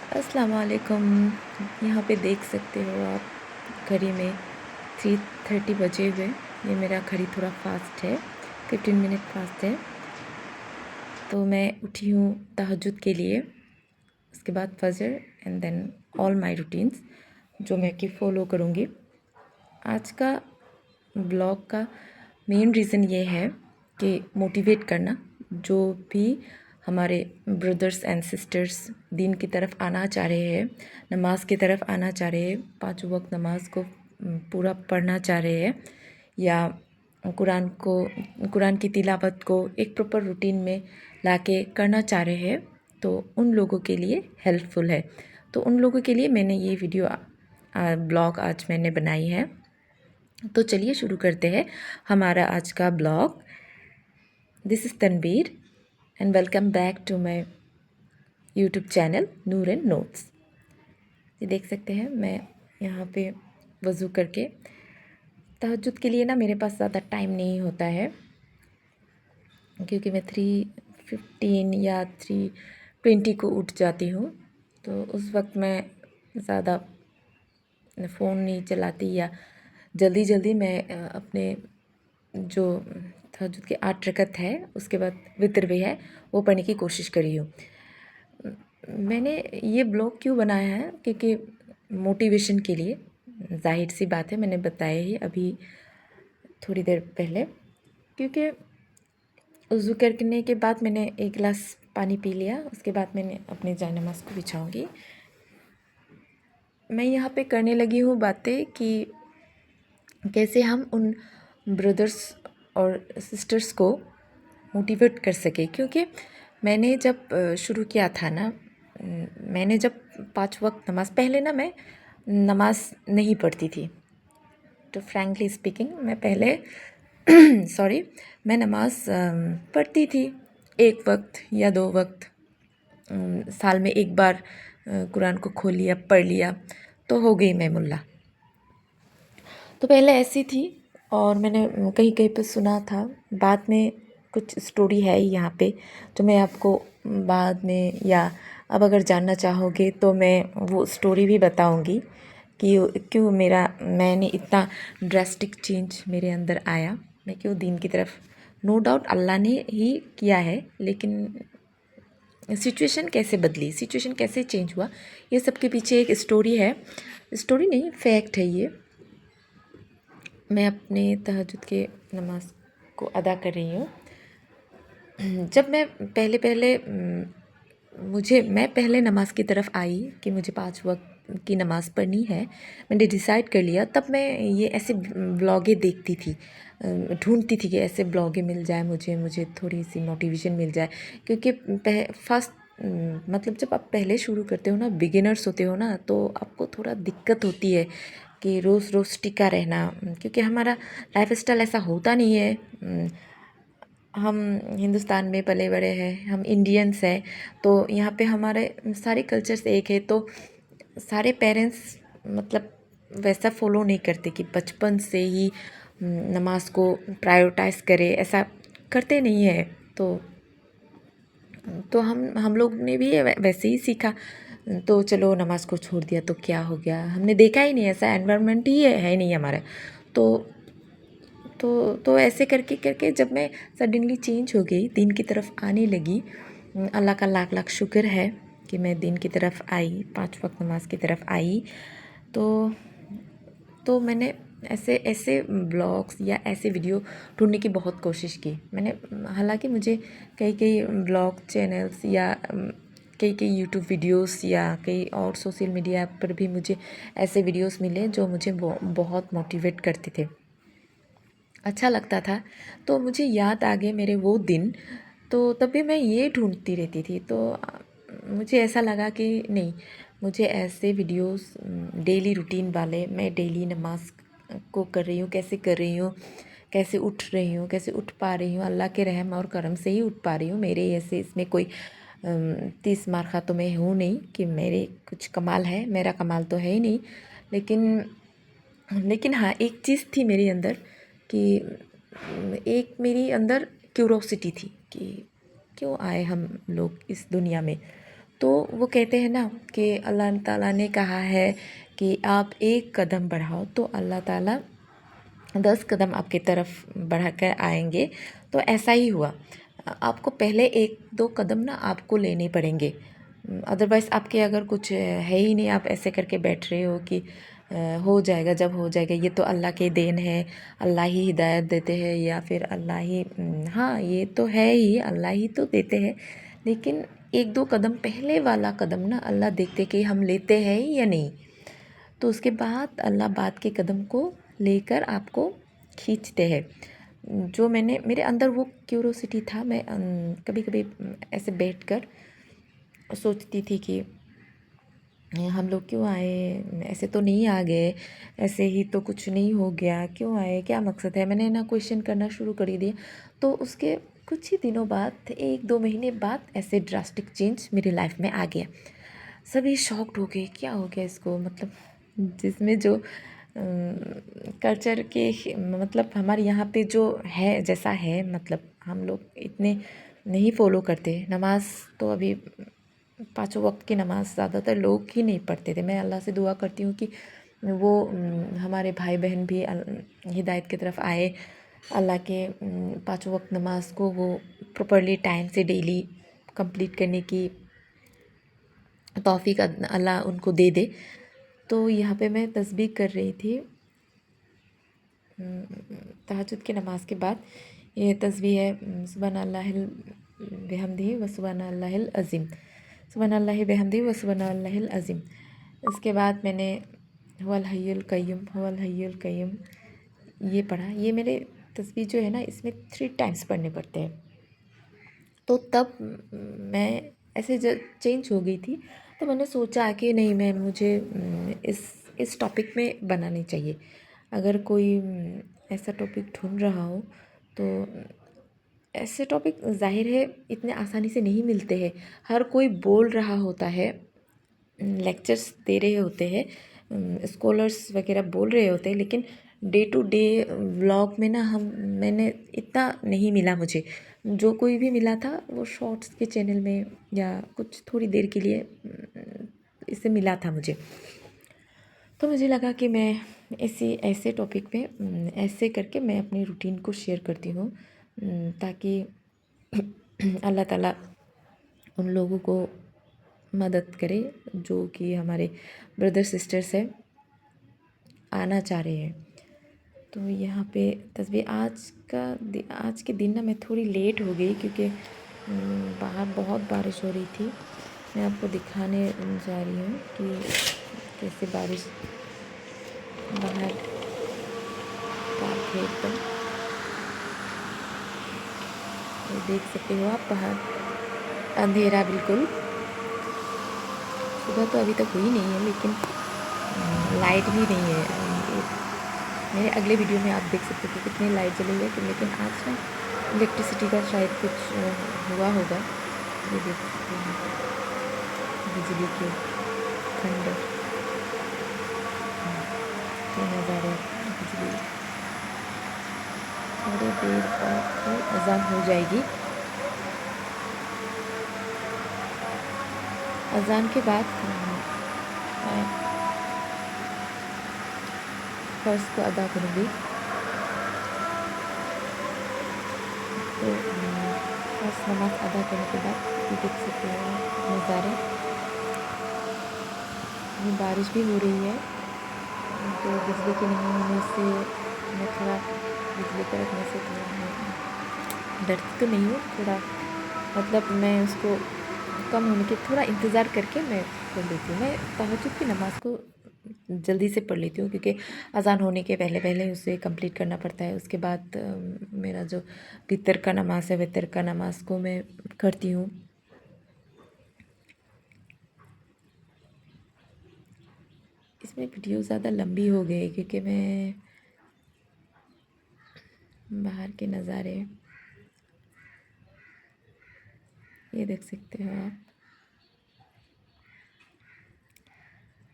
अस्सलाम वालेकुम। यहाँ पे देख सकते हो आप घड़ी में 3:30 बजे हुए। ये मेरा घड़ी थोड़ा फास्ट है, 15 मिनट फास्ट है। तो मैं उठी हूँ तहज्जुद के लिए, उसके बाद फजर and then all my routines जो मैं कि फ़ॉलो करूँगी। आज का ब्लॉग का मेन रीज़न ये है कि मोटिवेट करना, जो भी हमारे ब्रदर्स एंड सिस्टर्स दीन की तरफ आना चाह रहे हैं, नमाज की तरफ आना चाह रहे हैं, 5 वक्त नमाज को पूरा पढ़ना चाह रहे हैं, या कुरान की तिलावत को एक प्रॉपर रूटीन में लाके करना चाह रहे हैं, तो उन लोगों के लिए हेल्पफुल है। तो उन लोगों के लिए मैंने ये वीडियो ब्लॉग आज मैंने बनाई है। तो चलिए शुरू करते हैं हमारा आज का blog. This is Tanveer and welcome back to my YouTube channel Noor and notes. ये देख सकते हैं मैं यहाँ पे वज़ू करके, तहज्जुद के लिए ना मेरे पास ज़्यादा टाइम नहीं होता है, क्योंकि मैं 3:15 या 3:20 को उठ जाती हूँ। तो उस वक्त मैं ज़्यादा फ़ोन नहीं चलाती, या जल्दी जल्दी मैं अपने जो तहज्जुद के 8 रकत है, उसके बाद वितर भी है, वो पढ़ने की कोशिश करी हूँ। मैंने ये ब्लॉग क्यों बनाया है, क्योंकि मोटिवेशन के लिए। जाहिर सी बात है, मैंने बताया ही अभी थोड़ी देर पहले, क्योंकि वज़ू करने के बाद मैंने एक गिलास पानी पी लिया, उसके बाद मैंने अपने जायनमाज़ को बिछाऊंगी। मैं यहाँ पे करने लगी हूँ बातें कि कैसे हम उन ब्रदर्स और सिस्टर्स को मोटिवेट कर सके, क्योंकि मैंने जब शुरू किया था ना, मैंने जब 5 वक्त नमाज़, पहले ना मैं नमाज़ नहीं पढ़ती थी। तो फ्रैंकली स्पीकिंग, मैं पहले सॉरी, मैं नमाज़ पढ़ती थी 1 वक्त या 2 वक्त, साल में एक बार कुरान को खोल लिया, पढ़ लिया, तो हो गई मैं मुल्ला। तो पहले ऐसी थी, और मैंने कहीं कहीं पर सुना था। बाद में कुछ स्टोरी है यहाँ पे, जो मैं आपको बाद में, या अब अगर जानना चाहोगे तो मैं वो स्टोरी भी बताऊँगी कि क्यों मैंने इतना ड्रास्टिक चेंज मेरे अंदर आया, मैं क्यों दीन की तरफ। नो डाउट अल्लाह ने ही किया है, लेकिन सिचुएशन कैसे बदली, सिचुएशन कैसे चेंज हुआ, ये सब के पीछे एक स्टोरी है। स्टोरी नहीं, फैक्ट है ये। मैं अपने तहज्जुद के नमाज को अदा कर रही हूँ। जब मैं मैं पहले नमाज की तरफ आई कि मुझे 5 वक्त की नमाज़ पढ़नी है, मैंने डिसाइड कर लिया। तब मैं ये ऐसे ब्लॉगे देखती थी, ढूंढती थी कि ऐसे ब्लॉगे मिल जाए मुझे थोड़ी सी मोटिवेशन मिल जाए, क्योंकि फर्स्ट मतलब जब आप पहले शुरू करते हो ना, बिगिनर्स होते हो ना, तो आपको थोड़ा दिक्कत होती है कि रोज़ रोज़ टिका रहना, क्योंकि हमारा लाइफस्टाइल ऐसा होता नहीं है। हम हिंदुस्तान में पले बड़े हैं, हम इंडियंस हैं, तो यहाँ पे हमारे सारे कल्चर्स एक है। तो सारे पेरेंट्स मतलब वैसा फॉलो नहीं करते कि बचपन से ही नमाज को प्रायोरिटाइज करें, ऐसा करते नहीं है। तो हम लोग ने भी वैसे ही सीखा। तो चलो नमाज को छोड़ दिया तो क्या हो गया, हमने देखा ही नहीं, ऐसा एनवायरनमेंट ही है नहीं हमारा। तो तो ऐसे करके करके जब मैं सडनली चेंज हो गई, दीन की तरफ आने लगी, अल्लाह का लाख लाख शुक्र है कि मैं दीन की तरफ आई, 5 वक्त नमाज की तरफ आई। तो मैंने ऐसे ऐसे ब्लॉग्स या ऐसे वीडियो ढूंढने की बहुत कोशिश की मैंने। हालांकि मुझे कई कई ब्लॉग चैनल्स या कई कई यूट्यूब वीडियोस या कई और सोशल मीडिया पर भी मुझे ऐसे वीडियोस मिले जो मुझे बहुत मोटिवेट करते थे, अच्छा लगता था। तो मुझे याद आ गए मेरे वो दिन। तो तब भी मैं ये ढूंढती रहती थी। तो मुझे ऐसा लगा कि नहीं, मुझे ऐसे वीडियोस डेली रूटीन वाले, मैं डेली नमाज को कर रही हूँ, कैसे कर रही हूँ, कैसे उठ रही हूँ, कैसे उठ पा रही हूँ, अल्लाह के रहम और करम से ही उठ पा रही हूँ। मेरे ऐसे इसमें कोई 30 मार्का तो मैं हूँ नहीं कि मेरे कुछ कमाल है, मेरा कमाल तो है ही नहीं। लेकिन हाँ, एक चीज़ थी मेरे अंदर कि एक मेरी अंदर क्यूरोसिटी थी कि क्यों आए हम लोग इस दुनिया में। तो वो कहते हैं ना कि अल्लाह ताला ने कहा है कि आप एक कदम बढ़ाओ तो अल्लाह ताला 10 कदम आपकी तरफ बढ़ाकर आएंगे। तो ऐसा ही हुआ। आपको पहले 1-2 कदम ना आपको लेने पड़ेंगे। अदरवाइज़ आपके अगर कुछ है ही नहीं, आप ऐसे करके बैठ रहे हो कि हो जाएगा, जब हो जाएगा, ये तो अल्लाह की देन है, अल्लाह ही हिदायत देते हैं, या फिर अल्लाह ही हाँ, ये तो है ही, अल्लाह ही तो देते हैं। लेकिन 1-2 कदम पहले वाला कदम ना अल्लाह देखते कि हम लेते हैं या नहीं। तो उसके बाद अल्लाह बाद के कदम को लेकर आपको खींचते हैं। जो मैंने मेरे अंदर वो क्यूरोसिटी था, मैं कभी कभी ऐसे बैठकर सोचती थी कि हम लोग क्यों आए, ऐसे तो नहीं आ गए, ऐसे ही तो कुछ नहीं हो गया, क्यों आए, क्या मकसद है। मैंने ना क्वेश्चन करना शुरू कर दिया। तो उसके कुछ ही दिनों बाद, 1-2 महीने बाद, ऐसे ड्रास्टिक चेंज मेरी लाइफ में आ गया। सभी शॉक्ड हो गए, क्या हो गया इसको, मतलब जिसमें जो कल्चर के मतलब हमारे यहाँ पे जो है जैसा है, मतलब हम लोग इतने नहीं फॉलो करते। नमाज़ तो अभी 5 वक्त की नमाज़ ज़्यादातर लोग ही नहीं पढ़ते थे। मैं अल्लाह से दुआ करती हूँ कि वो हमारे भाई बहन भी हिदायत की तरफ आए, अल्लाह के 5 वक्त नमाज को वो प्रॉपरली टाइम से डेली कंप्लीट करने की तौफीक अल्लाह उनको दे दे। तो यहाँ पे मैं तस्बीह कर रही थी तहज्जुद की नमाज़ के बाद। ये तस्बीह है सुबहान अल्लाहिल बिहम्दिही व सुबहान अल्लाहिल अज़ीम, सुबहान अल्लाहि बिहम्दिही व सुबहान अल्लाहिल अज़ीम। इसके बाद मैंने हुवल हय्युल कय्यूम, हुवल हय्युल कय्यूम ये पढ़ा। ये मेरे तस्बीह जो है ना, इसमें 3 टाइम्स पढ़ने पड़ते हैं। तो तब मैं ऐसे चेंज हो गई थी। तो मैंने सोचा कि नहीं, मुझे इस टॉपिक में बनानी चाहिए। अगर कोई ऐसा टॉपिक ढूंढ रहा हो तो ऐसे टॉपिक ज़ाहिर है इतने आसानी से नहीं मिलते हैं। हर कोई बोल रहा होता है, लेक्चर्स दे रहे होते हैं, स्कॉलर्स वगैरह बोल रहे होते हैं, लेकिन डे टू डे व्लॉग में ना मैंने इतना नहीं मिला मुझे। जो कोई भी मिला था वो शॉर्ट्स के चैनल में या कुछ थोड़ी देर के लिए इससे मिला था मुझे। तो मुझे लगा कि मैं ऐसे टॉपिक पे ऐसे करके मैं अपनी रूटीन को शेयर करती हूँ, ताकि अल्लाह ताला उन लोगों को मदद करे जो कि हमारे ब्रदर सिस्टर्स हैं, आना चाह रहे हैं। तो यहाँ पे तस्बीह आज के दिन ना मैं थोड़ी लेट हो गई, क्योंकि बाहर बहुत बारिश हो रही थी। मैं आपको दिखाने जा रही हूँ कि कैसे बारिश बाहर है एकदम। तो देख सकते हो आप, बाहर अंधेरा बिल्कुल। सुबह तो अभी तक हुई नहीं है, लेकिन लाइट भी नहीं है। मेरे अगले वीडियो में आप देख सकते हो कि कितनी लाइट जली है, लेकिन आज ना इलेक्ट्रिसिटी का शायद कुछ हुआ होगा। ये देख सकते हैं बिजली के खंडर के नज़ारे। बिजली थोड़ी देर बाद अज़ान हो जाएगी। अज़ान के बाद मैं फ़र्ज़ को अदा करूँगी। तो फ़र्ज़ नमाज़ अदा करने के बाद ये देख सकते हो नज़ारे। बारिश भी हो रही है, तो बिजली के नहीं होने से मैं थोड़ा बिजली के रखने से थोड़ा मैं डरती तो नहीं हूँ, थोड़ा मतलब मैं उसको कम होने के थोड़ा इंतज़ार करके मैं पढ़ लेती हूँ। मैं तहज्जुद की नमाज़ को जल्दी से पढ़ लेती हूँ, क्योंकि अज़ान होने के पहले पहले उसे कंप्लीट करना पड़ता है। उसके बाद मेरा जो वितर का नमाज़ है, वितर का नमाज़ को मैं करती हूँ। इसमें वीडियो ज़्यादा लंबी हो गई, क्योंकि मैं बाहर के नज़ारे ये देख सकते हो आप।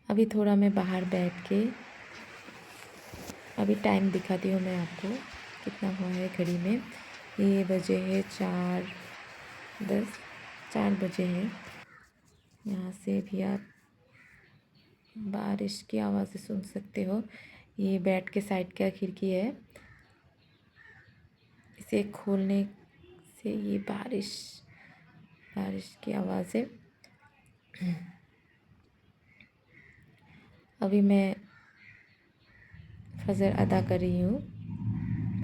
अभी थोड़ा मैं बाहर बैठ के अभी टाइम दिखाती हूँ मैं आपको कितना हुआ है घड़ी में। ये बजे है 4:10, 4 बजे हैं। यहाँ से भी आप बारिश की आवाज़ें सुन सकते हो। ये बेड के साइड का खिड़की है, इसे खोलने से ये बारिश की आवाज़ें। अभी मैं फजर अदा कर रही हूँ।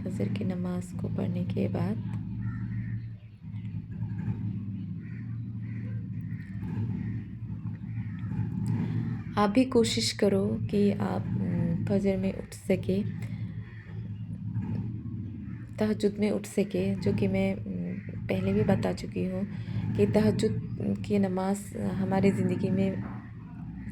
फजर की नमाज़ को पढ़ने के बाद आप भी कोशिश करो कि आप फजर में उठ सके, तहज्जुद में उठ सके, जो कि मैं पहले भी बता चुकी हूँ कि तहज्जुद की नमाज़ हमारी ज़िंदगी में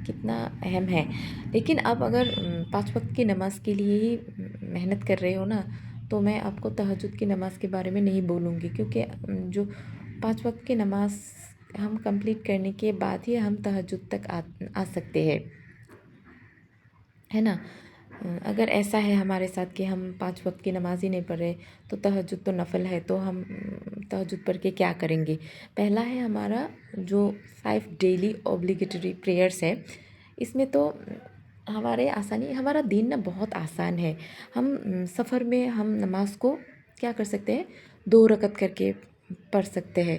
कितना अहम है। लेकिन आप अगर 5 वक्त की नमाज़ के लिए ही मेहनत कर रहे हो ना, तो मैं आपको तहज्जुद की नमाज़ के बारे में नहीं बोलूँगी, क्योंकि जो 5 वक्त की नमाज़ हम कंप्लीट करने के बाद ही हम तहज्जुद तक आ सकते हैं, है ना। अगर ऐसा है हमारे साथ कि हम 5 वक्त की नमाज़ ही नहीं पढ़ रहे, तो तहज्जुद तो नफ़ल है, तो हम तहज्जुद पढ़ के क्या करेंगे। पहला है हमारा जो 5 डेली ऑब्लिगेटरी प्रेयर्स है, इसमें तो हमारे आसानी, हमारा दिन ना बहुत आसान है। हम सफ़र में हम नमाज को क्या कर सकते हैं, 2 रकत करके पढ़ सकते हैं।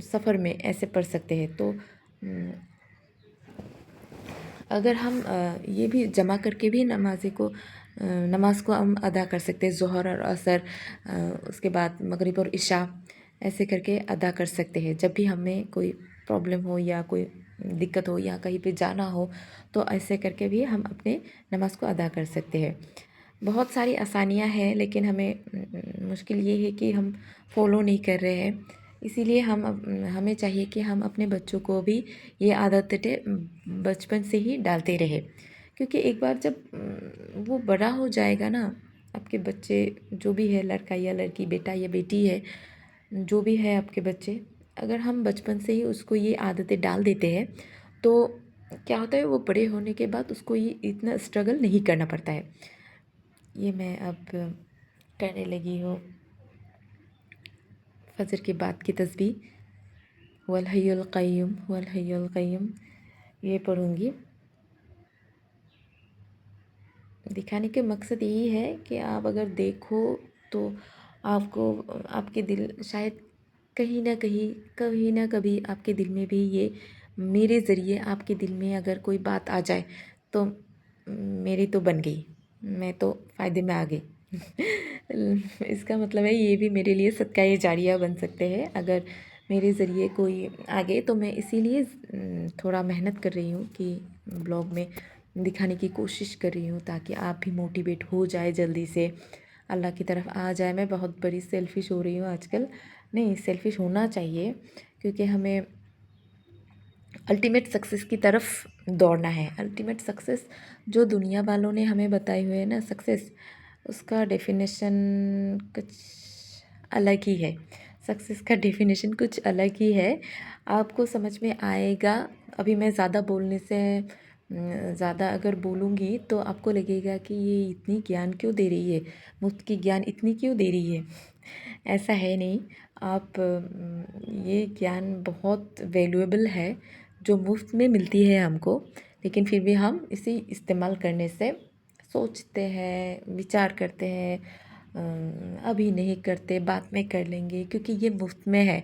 सफ़र में ऐसे पढ़ सकते हैं। तो अगर हम ये भी जमा करके भी नमाज़ को हम अदा कर सकते हैं, ज़ोहर और असर, उसके बाद मगरिब और इशा, ऐसे करके अदा कर सकते हैं। जब भी हमें कोई प्रॉब्लम हो या कोई दिक्कत हो या कहीं पे जाना हो, तो ऐसे करके भी हम अपने नमाज़ को अदा कर सकते हैं। बहुत सारी आसानियाँ हैं, लेकिन हमें मुश्किल ये है कि हम फॉलो नहीं कर रहे हैं। इसीलिए हमें चाहिए कि हम अपने बच्चों को भी ये आदतें बचपन से ही डालते रहे, क्योंकि एक बार जब वो बड़ा हो जाएगा ना, आपके बच्चे जो भी है, लड़का या लड़की, बेटा या बेटी है, जो भी है आपके बच्चे, अगर हम बचपन से ही उसको ये आदतें डाल देते हैं, तो क्या होता है, वो बड़े होने के बाद उसको ये इतना स्ट्रगल नहीं करना पड़ता है। ये मैं अब करने लगी हूँ फजर के बाद की तस्बीह वल हय्युल क़य्युम ये पढ़ूँगी। दिखाने के मकसद यही है कि आप अगर देखो तो आपको, आपके दिल शायद कहीं ना कहीं, कभी ना कभी आपके दिल में भी ये, मेरे ज़रिए आपके दिल में अगर कोई बात आ जाए, तो मेरी तो बन गई, मैं तो फ़ायदे में आ गई। इसका मतलब है ये भी मेरे लिए सदका जारिया बन सकते हैं, अगर मेरे ज़रिए कोई आ गए। तो मैं इसीलिए थोड़ा मेहनत कर रही हूँ कि ब्लॉग में दिखाने की कोशिश कर रही हूँ, ताकि आप भी मोटिवेट हो जाए, जल्दी से अल्लाह की तरफ आ जाए। मैं बहुत बड़ी सेल्फ़िश हो रही हूँ आजकल। नहीं, सेल्फ़िश होना चाहिए, क्योंकि हमें अल्टीमेट सक्सेस की तरफ दौड़ना है। अल्टीमेट सक्सेस जो दुनिया वालों ने हमें बताए हुए है ना, सक्सेस, उसका डेफिनेशन कुछ अलग ही है। सक्सेस का डेफिनेशन कुछ अलग ही है, आपको समझ में आएगा। अभी मैं ज़्यादा बोलने से, ज़्यादा अगर बोलूँगी तो आपको लगेगा कि ये इतनी ज्ञान क्यों दे रही है, मुफ्त की ज्ञान इतनी क्यों दे रही है। ऐसा है नहीं, आप ये ज्ञान बहुत वैल्यूएबल है, जो मुफ्त में मिलती है हमको, लेकिन फिर भी हम इसे इस्तेमाल करने से सोचते हैं, विचार करते हैं, अभी नहीं करते, बाद में कर लेंगे, क्योंकि ये मुफ्त में है।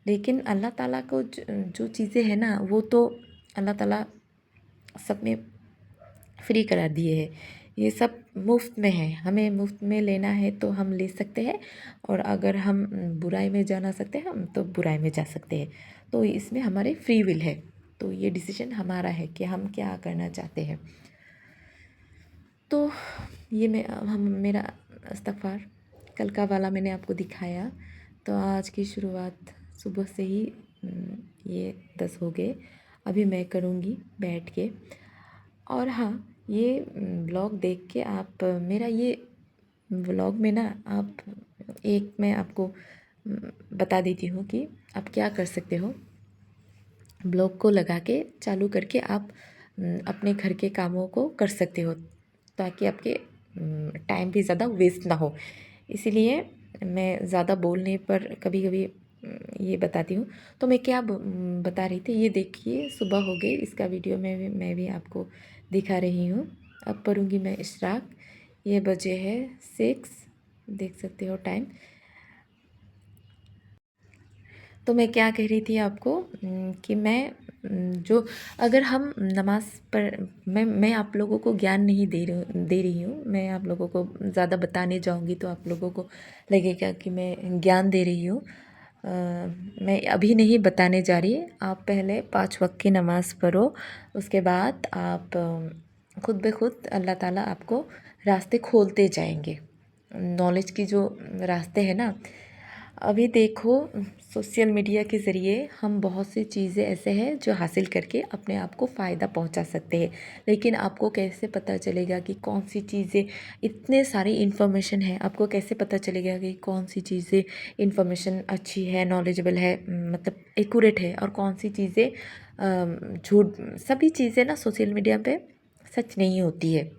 लेकिन अल्लाह ताला को जो चीज़ें हैं ना, वो तो अल्लाह ताला सब में फ्री करा दिए है। ये सब मुफ्त में है, हमें मुफ्त में लेना है तो हम ले सकते हैं, और अगर हम बुराई में जाना सकते हैं, हम तो बुराई में जा सकते हैं। तो इसमें हमारे फ्री विल है, तो ये डिसीजन हमारा है कि हम क्या करना चाहते हैं। तो ये मेरा इस्तग़फ़ार कल का वाला मैंने आपको दिखाया। तो आज की शुरुआत सुबह से ही ये 10 हो गए। अभी मैं करूँगी बैठ के। और हाँ, ये व्लॉग देख के आप, मेरा ये व्लॉग में ना, आप एक, मैं आपको बता देती हूँ कि आप क्या कर सकते हो। ब्लॉग को लगा के चालू करके आप अपने घर के कामों को कर सकते हो, ताकि आपके टाइम भी ज़्यादा वेस्ट ना हो। इसीलिए मैं ज़्यादा बोलने पर कभी कभी ये बताती हूँ। तो मैं क्या बता रही थी, ये देखिए सुबह हो गई, इसका वीडियो मैं भी आपको दिखा रही हूँ। अब पढ़ूँगी मैं इशराक। ये बजे है 6, देख सकते हो टाइम। तो मैं क्या कह रही थी आपको कि मैं जो अगर हम नमाज़ पर मैं आप लोगों को ज्ञान नहीं दे रही हूँ। मैं आप लोगों को ज़्यादा बताने जाऊँगी तो आप लोगों को लगेगा कि मैं ज्ञान दे रही हूँ। मैं अभी नहीं बताने जा रही। आप पहले 5 वक्त की नमाज़ पढ़ो, उसके बाद आप खुद ब खुद अल्लाह ताला आपको रास्ते खोलते जाएंगे। नॉलेज की जो रास्ते हैं ना, अभी देखो सोशल मीडिया के ज़रिए हम बहुत सी चीज़ें ऐसे हैं जो हासिल करके अपने आप को फ़ायदा पहुंचा सकते हैं। लेकिन आपको कैसे पता चलेगा कि कौन सी चीज़ें, इतने सारी इन्फॉर्मेशन है, आपको कैसे पता चलेगा कि कौन सी चीज़ें इन्फॉर्मेशन अच्छी है, नॉलेजेबल है, मतलब एक्यूरेट है, और कौन सी चीज़ें झूठ। सभी चीज़ें ना सोशल मीडिया पे सच नहीं होती है।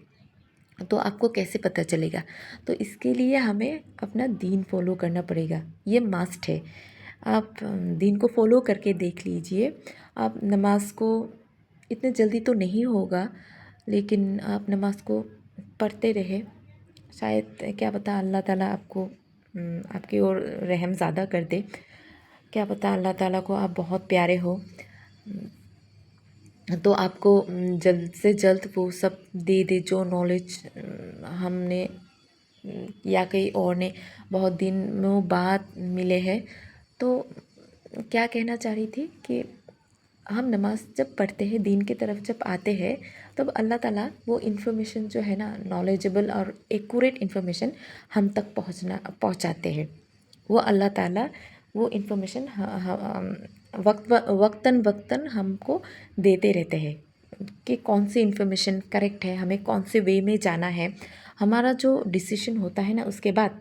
तो आपको कैसे पता चलेगा? तो इसके लिए हमें अपना दीन फॉलो करना पड़ेगा, ये मस्ट है। आप दीन को फॉलो करके देख लीजिए। आप नमाज को, इतने जल्दी तो नहीं होगा, लेकिन आप नमाज को पढ़ते रहे, शायद क्या पता अल्लाह ताला आपको आपकी ओर रहम ज़्यादा कर दे। क्या पता अल्लाह ताला को आप बहुत प्यारे हो, तो आपको जल्द से जल्द वो सब दे दे जो नॉलेज हमने या कहीं और ने बहुत दिनों बाद मिले हैं। तो क्या कहना चाह रही थी कि हम नमाज़ जब पढ़ते हैं, दीन की तरफ जब आते हैं, तब अल्लाह ताला वो इन्फॉर्मेशन जो है ना, नॉलेजेबल और एक्यूरेट इन्फॉर्मेशन हम तक पहुंचाते हैं। वो अल्लाह ताला वो इन्फॉर्मेशन वक्तन वक्तन हमको देते रहते हैं कि कौन सी इन्फॉर्मेशन करेक्ट है, हमें कौन से वे में जाना है। हमारा जो डिसीजन होता है ना उसके बाद,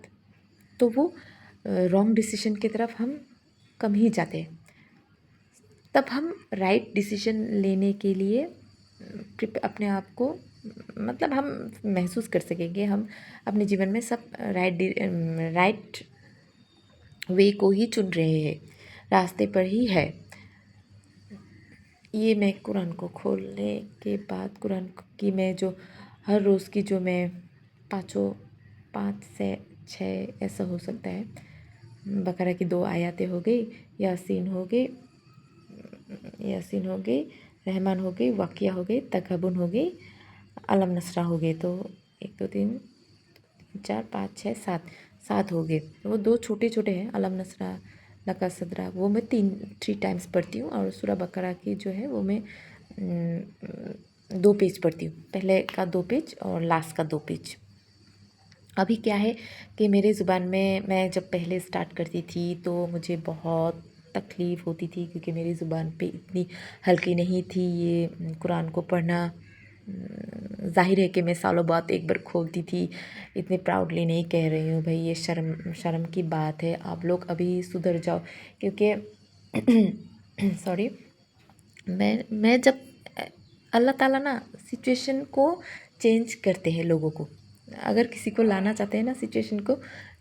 तो वो रॉन्ग डिसीजन की तरफ हम कम ही जाते हैं। तब हम राइट डिसीजन लेने के लिए अपने आप को, मतलब हम महसूस कर सकेंगे हम अपने जीवन में सब राइट वे को ही चुन रहे हैं, रास्ते पर ही है। ये मैं कुरान को खोलने के बाद, कुरान की मैं जो हर रोज़ की जो मैं 5 से 6 ऐसा हो सकता है, बकरा की 2 आयतें हो गई, यासीन हो गई, रहमान हो गई, वाक़िया हो गई, तगबुन हो गई, अलम नसरा हो गए। तो 1 2 3 4 5 6 7 हो गए। वो 2 छोटे छोटे हैं, अलम नसरा, लका सदरा, वो मैं 3 टाइम्स पढ़ती हूँ। और सूरा बकरा की जो है वो मैं 2 पेज पढ़ती हूँ, पहले का 2 पेज और लास्ट का 2 पेज। अभी क्या है कि मेरे ज़ुबान में मैं जब पहले स्टार्ट करती थी तो मुझे बहुत तकलीफ़ होती थी, क्योंकि मेरी ज़ुबान पे इतनी हल्की नहीं थी ये कुरान को पढ़ना। ज़ाहिर है कि मैं सालों बाद एक बार खोलती थी, इतने प्राउडली नहीं कह रही हूँ भाई, ये शर्म की बात है। आप लोग अभी सुधर जाओ, क्योंकि सॉरी, मैं जब अल्लाह ताला ना सिचुएशन को चेंज करते हैं लोगों को। अगर किसी को लाना चाहते हैं ना, सिचुएशन को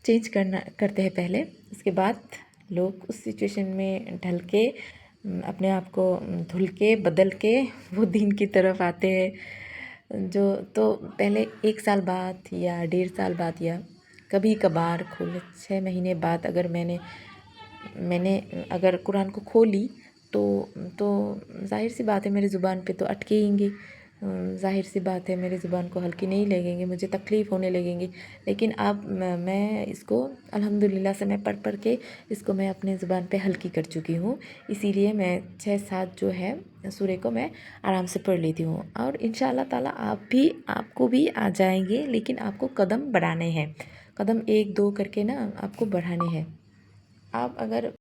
चेंज करते हैं पहले, उसके बाद लोग उस सिचुएशन में ढल के अपने आप को धुल के बदल के वो दीन की तरफ आते हैं। जो तो पहले 1 साल बाद या 1.5 साल बाद या कभी कभार खोले 6 महीने बाद अगर मैंने अगर कुरान को खोली तो ज़ाहिर सी बात है मेरी ज़ुबान पे तो अटकेंगे। ज़ाहिर सी बात है मेरी ज़ुबान को हल्की नहीं लगेंगे, मुझे तकलीफ़ होने लगेंगी। लेकिन अब मैं इसको अल्हम्दुलिल्लाह से मैं पढ़ के इसको मैं अपने ज़ुबान पे हल्की कर चुकी हूँ। इसीलिए मैं 6-7 जो है सूरे को मैं आराम से पढ़ लेती हूँ। और इंशाअल्लाह ताला आपको भी आ जाएंगे, लेकिन आपको कदम बढ़ाने हैं, कदम 1-2 करके ना आपको बढ़ाने हैं। आप अगर